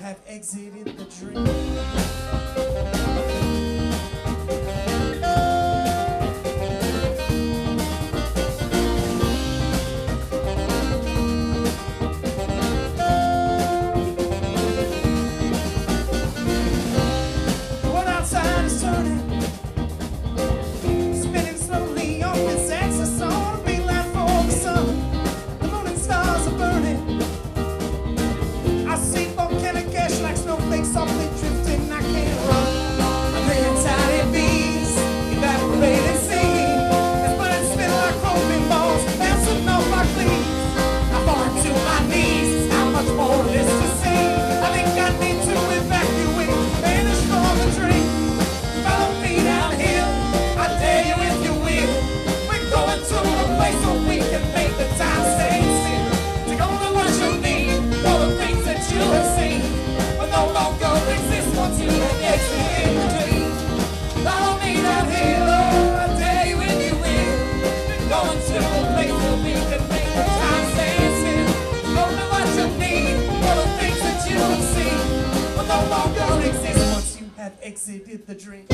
have exited the dream. Softly drifting, I can't run. I'm hearing tiny bees evaporating, singing. That's but it's spinning like rolling balls, bouncing off my cleats. I fall to my knees. How much more of this to see? I think I need to evacuate, vanish from the dream. Follow me down here. I dare you if you will. We're going to a place where we can make the time stay still. Take over what you need, all the things that you have seen. No longer exist once you have exited the dream. Follow me down here, Lord, I dare you if you will. Going to a place where we can make the time stand still. Don't know what you need, all the things that you have seen will no longer exist once you have exited the dream.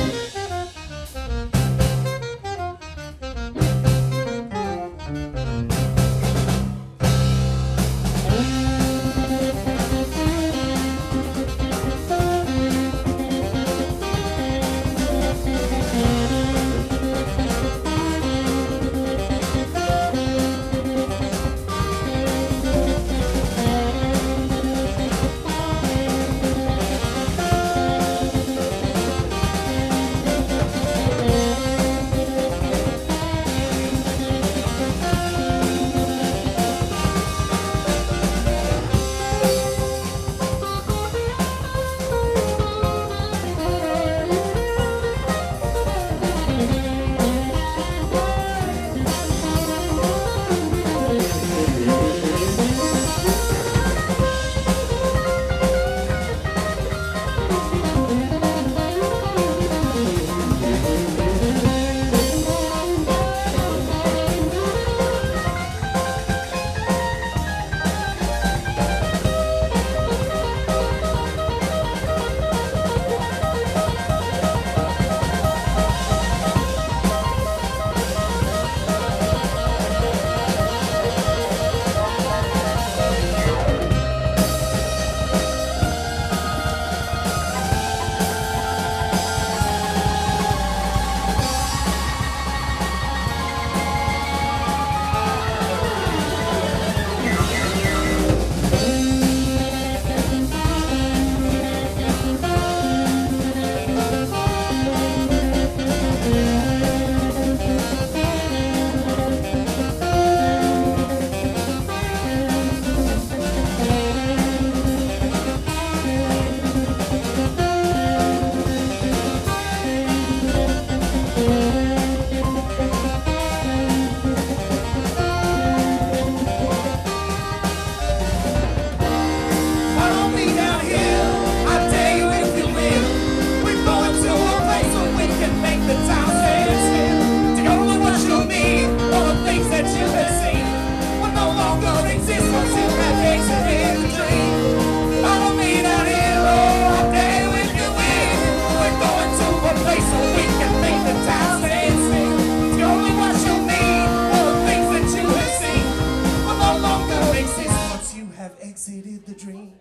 Exited the dream.